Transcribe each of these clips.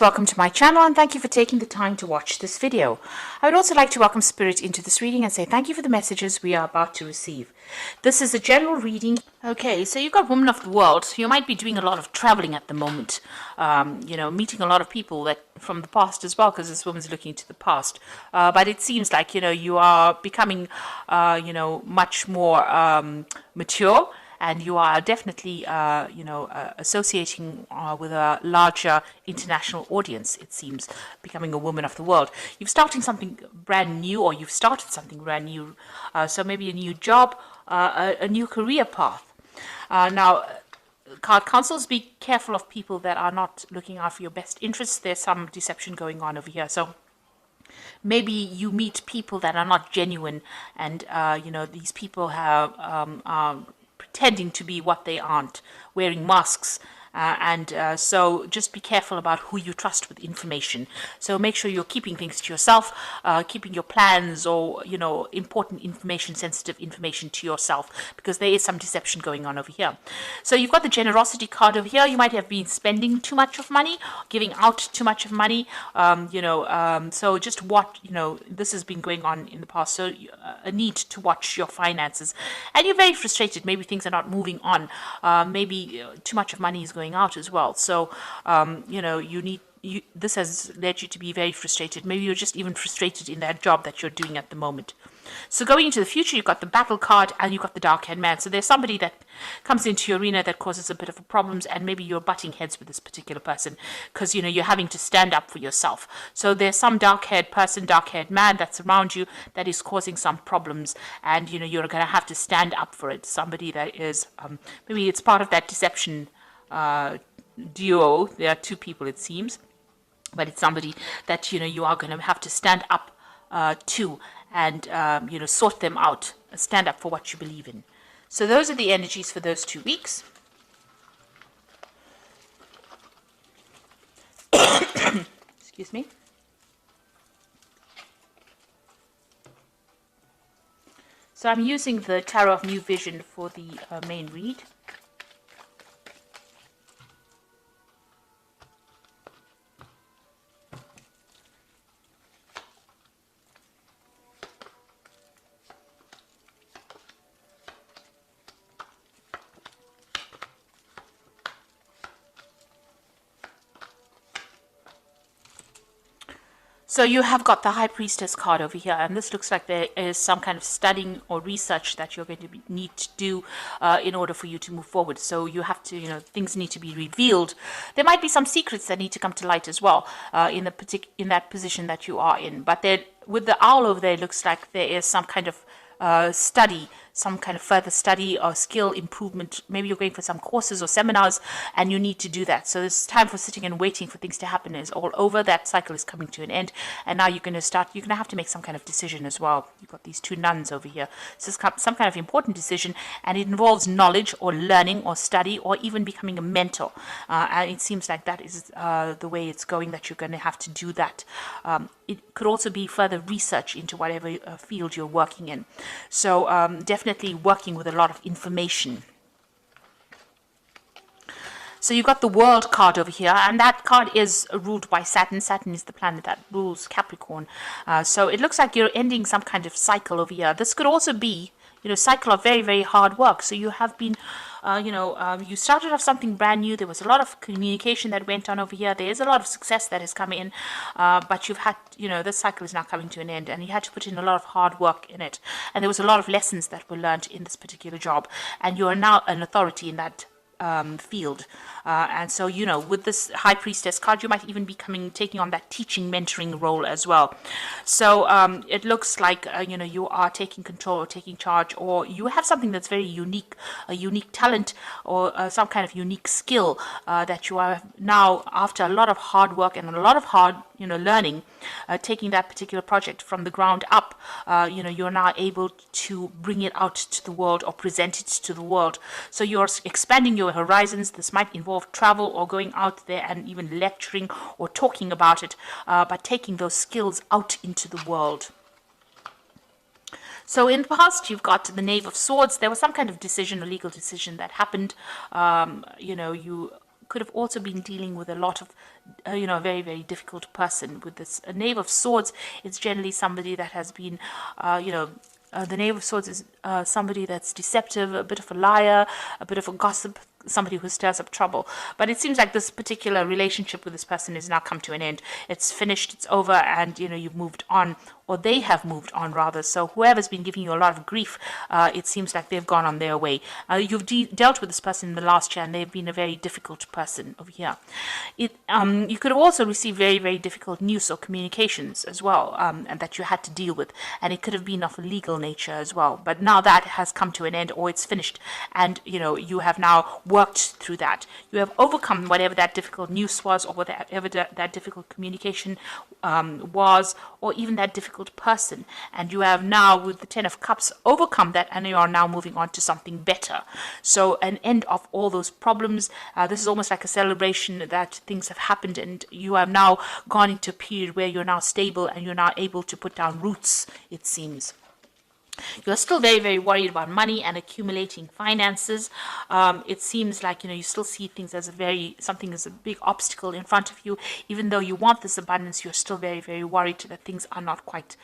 Welcome to my channel and thank you for taking the time to watch this video. I would also like to welcome Spirit into this reading and say thank you for the messages we are about to receive. This is a general reading. Okay, so you've got Woman of the World. You might be doing a lot of traveling at the moment, meeting a lot of people that from the past as well, because this woman's looking to the past. But it seems like, you are becoming, much more mature. And you are definitely, associating with a larger international audience, it seems, becoming a woman of the world. You've starting something brand new, or you've started something brand new. So maybe a new job, a new career path. Now, card counsels, be careful of people that are not looking out for your best interests. There's some deception going on over here. So maybe you meet people that are not genuine, and, these people are pretending to be what they aren't, wearing masks. So just be careful about who you trust with information. So make sure you're keeping things to yourself, keeping your plans or, important information, sensitive information to yourself, because there is some deception going on over here. So you've got the generosity card over here. You might have been spending too much of money, giving out too much of money, so just what, this has been going on in the past. So a need to watch your finances, and you're very frustrated. Maybe things are not moving on. Maybe too much of money is going out as well. So, this has led you to be very frustrated. Maybe you're just even frustrated in that job that you're doing at the moment. So going into the future, you've got the battle card and you've got the dark-haired man. So there's somebody that comes into your arena that causes a bit of problems, and maybe you're butting heads with this particular person because, you're having to stand up for yourself. So there's some dark-haired person, dark-haired man that's around you that is causing some problems, and, you're going to have to stand up for it. Somebody that is, maybe it's part of that deception duo. There are two people, it seems, but it's somebody that you are going to have to stand up to, and sort them out, stand up for what you believe in. So those are the energies for those 2 weeks. Excuse me. So I'm using the Tarot of New Vision for the main read. So you have got the High Priestess card over here, and this looks like there is some kind of studying or research that you're going to need to do in order for you to move forward. So you have to, things need to be revealed. There might be some secrets that need to come to light as well in that position that you are in. But with the owl over there, it looks like there is some kind of study, some kind of further study or skill improvement. Maybe you're going for some courses or seminars and you need to do that. So this time for sitting and waiting for things to happen is all over. That cycle is coming to an end, and now you're going to have to make some kind of decision as well. You've got these two nuns over here. So it's some kind of important decision, and it involves knowledge or learning or study or even becoming a mentor. And it seems like that is the way it's going, that you're going to have to do that. It could also be further research into whatever field you're working in. So definitely working with a lot of information. So you've got the World card over here, and that card is ruled by Saturn. Saturn is the planet that rules Capricorn. So it looks like you're ending some kind of cycle over here. This could also be, cycle of very, very hard work. So you have been, you started off something brand new. There was a lot of communication that went on over here. There is a lot of success that has come in, but you've had, this cycle is now coming to an end, and you had to put in a lot of hard work in it. And there was a lot of lessons that were learned in this particular job, and you are now an authority in that field. And so, with this High Priestess card, you might even be taking on that teaching, mentoring role as well. So it looks like, you are taking control or taking charge, or you have something that's very unique, a unique talent or some kind of unique skill that you are now, after a lot of hard work and a lot of hard, learning, taking that particular project from the ground up, you're now able to bring it out to the world or present it to the world. So you're expanding your horizons. This might involve travel or going out there and even lecturing or talking about it, but taking those skills out into the world. So in the past, you've got the Knave of Swords. There was some kind of decision, a legal decision that happened. You could have also been dealing with a lot of, a very, very difficult person. With this Knave of Swords, it's generally somebody that has been, the Knave of Swords is somebody that's deceptive, a bit of a liar, a bit of a gossip, somebody who stirs up trouble. But it seems like this particular relationship with this person has now come to an end. It's finished, it's over, and you've moved on, or they have moved on rather. So whoever's been giving you a lot of grief, it seems like they've gone on their way. You've dealt with this person in the last year, and they've been a very difficult person over here. You could have also received very, very difficult news or communications as well, and that you had to deal with, and it could have been of a legal nature as well. But now that has come to an end, or it's finished, and you have now worked through that. You have overcome whatever that difficult news was, or whatever that difficult communication was, or even that difficult person. And you have now, with the Ten of Cups, overcome that, and you are now moving on to something better. So an end of all those problems. This is almost like a celebration that things have happened, and you have now gone into a period where you're now stable and you're now able to put down roots, it seems. You're still very, very worried about money and accumulating finances. It seems like, you still see things as something as a big obstacle in front of you. Even though you want this abundance, you're still very, very worried that things are not quite,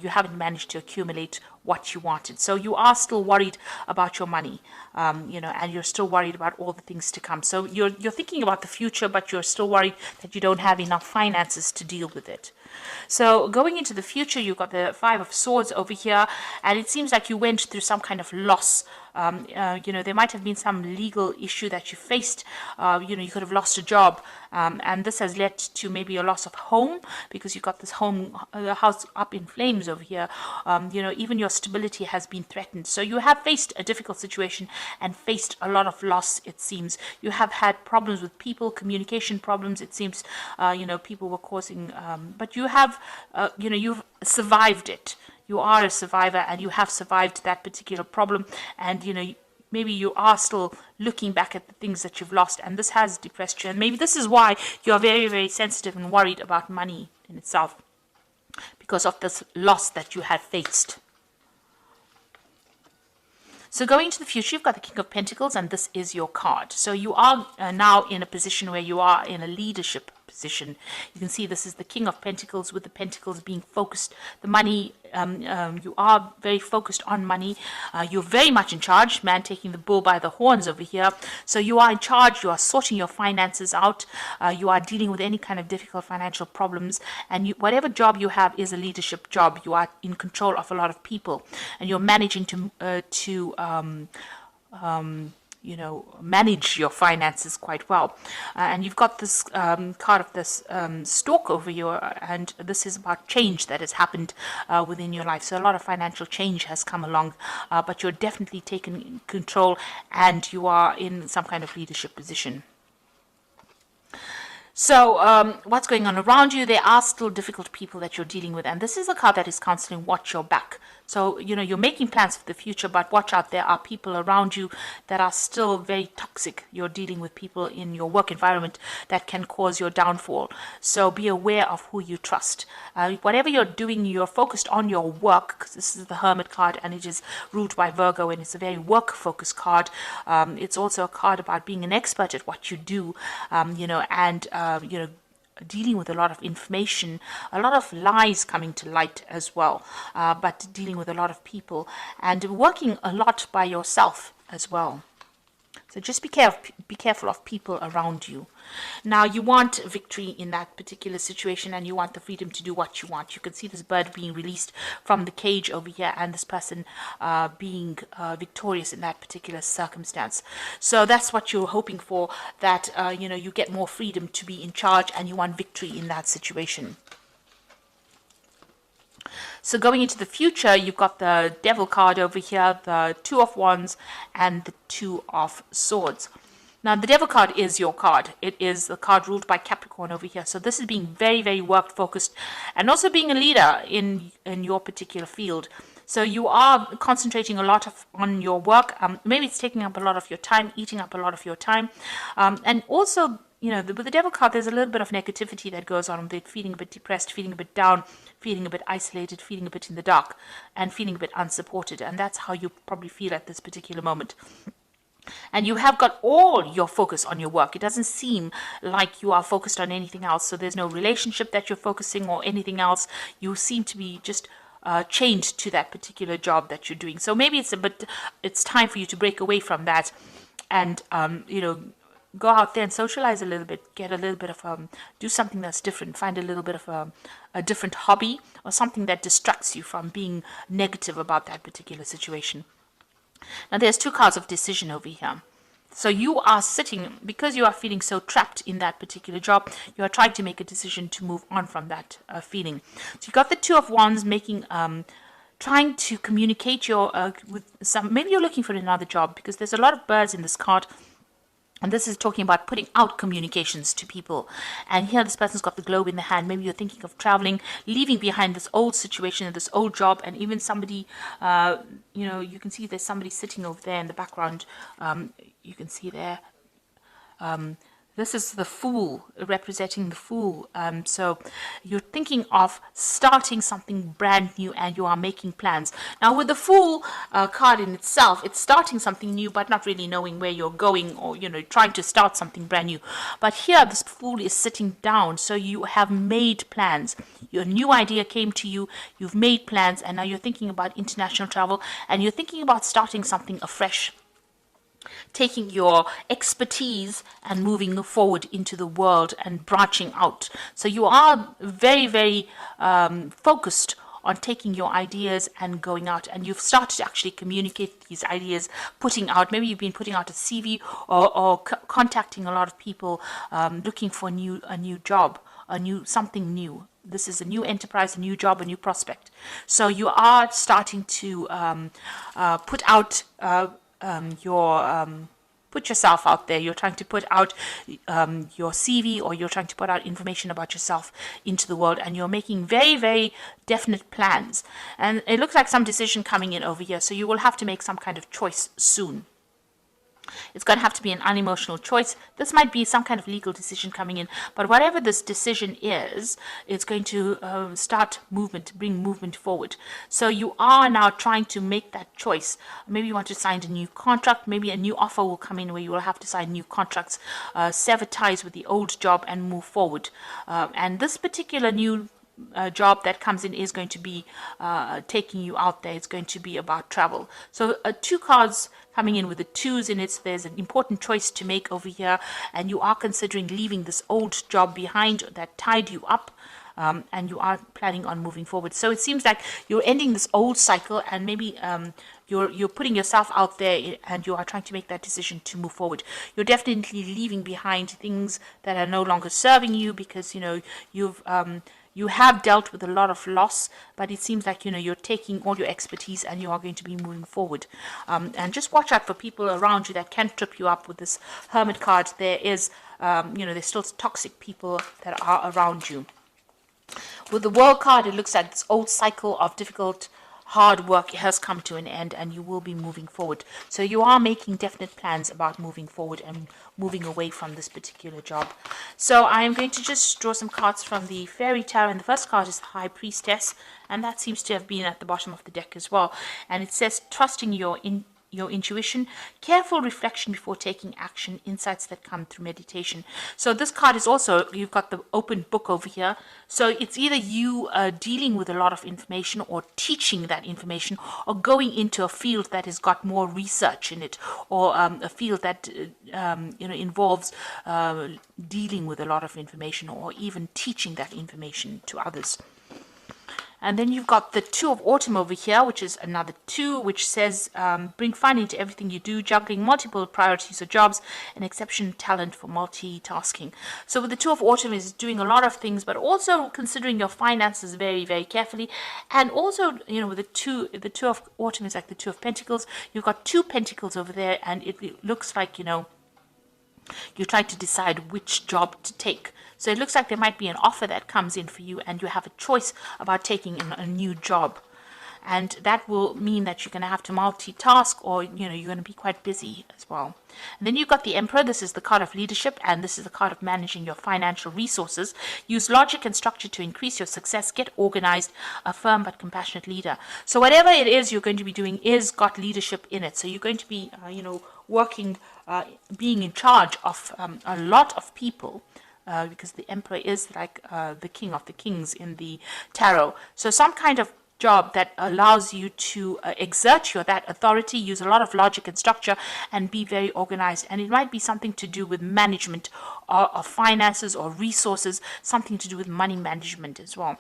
you haven't managed to accumulate what you wanted. So you are still worried about your money, and you're still worried about all the things to come. So you're thinking about the future, but you're still worried that you don't have enough finances to deal with it. So going into the future, you've got the Five of Swords over here, and it seems like you went through some kind of loss. There might have been some legal issue that you faced. You could have lost a job, and this has led to maybe a loss of home, because you've got this house up in flames over here. Even your stability has been threatened. So you have faced a difficult situation and faced a lot of loss, it seems. You have had problems with people, communication problems, it seems. People were causing, but you have, you've survived it. You are a survivor, and you have survived that particular problem. And, maybe you are still looking back at the things that you've lost, and this has depressed you. And maybe this is why you're very, very sensitive and worried about money in itself, because of this loss that you have faced. So going into the future, you've got the King of Pentacles, and this is your card. So you are now in a position where you are in a leadership position. You can see this is the King of Pentacles, with the pentacles being focused. The money, you are very focused on money. You're very much in charge, man taking the bull by the horns over here. So you are in charge, you are sorting your finances out, you are dealing with any kind of difficult financial problems, and whatever job you have is a leadership job. You are in control of a lot of people, and you're managing to manage your finances quite well. And you've got this card of this stork over you, and this is about change that has happened within your life. So a lot of financial change has come along, but you're definitely taking control, and you are in some kind of leadership position. So what's going on around you? There are still difficult people that you're dealing with, and this is a card that is counseling watch your back. So, you're making plans for the future, but watch out. There are people around you that are still very toxic. You're dealing with people in your work environment that can cause your downfall. So be aware of who you trust. Whatever you're doing, you're focused on your work, because this is the Hermit card, and it is ruled by Virgo, and it's a very work-focused card. It's also a card about being an expert at what you do, dealing with a lot of information, a lot of lies coming to light as well, but dealing with a lot of people, and working a lot by yourself as well. So just be careful of people around you. Now, you want victory in that particular situation, and you want the freedom to do what you want. You can see this bird being released from the cage over here, and this person being victorious in that particular circumstance. So that's what you're hoping for, that you get more freedom to be in charge, and you want victory in that situation. So going into the future, you've got the Devil card over here, the Two of Wands, and the Two of Swords. Now, the Devil card is your card. It is the card ruled by Capricorn over here. So this is being very, very work-focused, and also being a leader in your particular field. So you are concentrating a lot on your work. Maybe it's taking up a lot of your time, eating up a lot of your time. And also, with the Devil card, there's a little bit of negativity that goes on with it, feeling a bit depressed, feeling a bit down, feeling a bit isolated, feeling a bit in the dark, and feeling a bit unsupported. And that's how you probably feel at this particular moment. and you have got all your focus on your work. It doesn't seem like you are focused on anything else. So there's no relationship that you're focusing or anything else. You seem to be just chained to that particular job that you're doing. So maybe it's time for you to break away from that, and go out there and socialize a little bit, get a little bit of do something that's different, find a little bit of a different hobby or something that distracts you from being negative about that particular situation. Now there's two cards of decision over here. So you are sitting, because you are feeling so trapped in that particular job, you are trying to make a decision to move on from that feeling. So you got the Two of Wands making, trying to communicate with some, maybe you're looking for another job, because there's a lot of birds in this card. And this is talking about putting out communications to people. And here this person's got the globe in the hand. Maybe you're thinking of traveling, leaving behind this old situation, this old job, and even somebody, you can see there's somebody sitting over there in the background. You can see there. This is the Fool, representing the Fool. So you're thinking of starting something brand new and you are making plans. Now with the Fool card in itself, it's starting something new but not really knowing where you're going, or, trying to start something brand new. But here this Fool is sitting down. So you have made plans. Your new idea came to you. You've made plans, and now you're thinking about international travel, and you're thinking about starting something afresh, taking your expertise and moving forward into the world and branching out. So you are very, very focused on taking your ideas and going out, and you've started to actually communicate these ideas, putting out, maybe you've been putting out a CV or contacting a lot of people, looking for a new job, something new. This is a new enterprise, a new job, a new prospect. So you are starting to put out put yourself out there. You're trying to put out your CV, or you're trying to put out information about yourself into the world, and you're making very, very definite plans. And it looks like some decision coming in over here, so you will have to make some kind of choice soon. It's going to have to be an unemotional choice. This might be some kind of legal decision coming in, but whatever this decision is, it's going to start movement, bring movement forward. So you are now trying to make that choice. Maybe you want to sign a new contract. Maybe a new offer will come in where you will have to sign new contracts, sever ties with the old job and move forward. And this particular new job that comes in is going to be taking you out there. It's going to be about travel. So two cards coming in with the twos in it. So there's an important choice to make over here, and you are considering leaving this old job behind that tied you up, and you are planning on moving forward. So it seems like you're ending this old cycle, and maybe you're putting yourself out there, and you are trying to make that decision to move forward. You're definitely leaving behind things that are no longer serving you, because you have dealt with a lot of loss, but it seems like you're taking all your expertise and you are going to be moving forward. And just watch out for people around you that can trip you up. With this Hermit card, there is there's still toxic people that are around you. With the World card, it looks like this old cycle of difficult, hard work has come to an end, and you will be moving forward. So you are making definite plans about moving forward and moving away from this particular job. So I am going to just draw some cards from the Fairy Tarot, and the first card is High Priestess, and that seems to have been at the bottom of the deck as well. And it says, trusting your intuition, careful reflection before taking action, insights that come through meditation. So this card is also, you've got the open book over here. So it's either you dealing with a lot of information, or teaching that information, or going into a field that has got more research in it, or a field that involves dealing with a lot of information, or even teaching that information to others. And then you've got the Two of Autumn over here, which is another two, which says, bring fun into everything you do, juggling multiple priorities or jobs, and exceptional talent for multitasking. So with the Two of Autumn is doing a lot of things, but also considering your finances very, very carefully. And also, with the two of Autumn is like the Two of Pentacles. You've got two pentacles over there, and it looks like, you try to decide which job to take. So it looks like there might be an offer that comes in for you, and you have a choice about taking a new job. and that will mean that you're going to have to multitask, or you're going to be quite busy as well. And then you've got the Emperor. This is the card of leadership, and this is the card of managing your financial resources. Use logic and structure to increase your success. Get organized. A firm but compassionate leader. So whatever it is you're going to be doing is got leadership in it. So you're going to be working, being in charge of a lot of people, because the Emperor is like the king of the kings in the tarot. So some kind of job that allows you to exert that authority, use a lot of logic and structure, and be very organized. And it might be something to do with management of finances or resources, something to do with money management as well.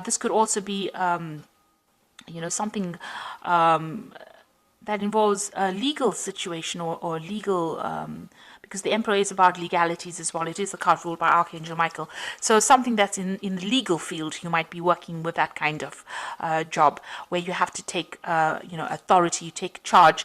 This could also be something that involves a legal situation, or legal, because the Emperor is about legalities as well. It is a card ruled by Archangel Michael. So something that's in the legal field, you might be working with that kind of job, where you have to take, authority, you take charge,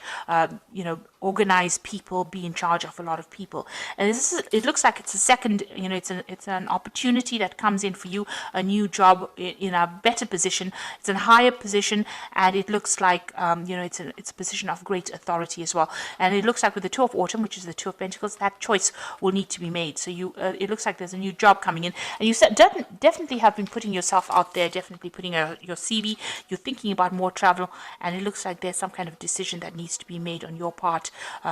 organize people, be in charge of a lot of people. And it looks like it's a second, it's an opportunity that comes in for you, a new job in a better position. It's a higher position, and it looks like, it's a position of great authority as well. And it looks like with the Two of Autumn, which is the Two of Pentacles, that choice will need to be made. So it looks like there's a new job coming in, and you definitely have been putting yourself out there, definitely putting your CV. You're thinking about more travel, and it looks like there's some kind of decision that needs to be made on your part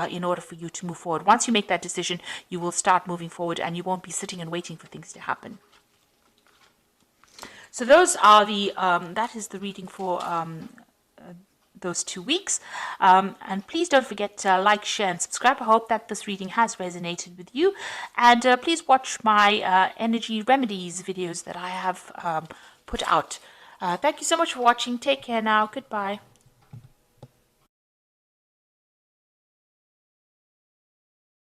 in order for you to move forward. Once you make that decision, you will start moving forward, and you won't be sitting and waiting for things to happen. So those are that is the reading for those 2 weeks. And please don't forget to like, share, and subscribe. I hope that this reading has resonated with you. And please watch my energy remedies videos that I have put out. Thank you so much for watching. Take care now. Goodbye.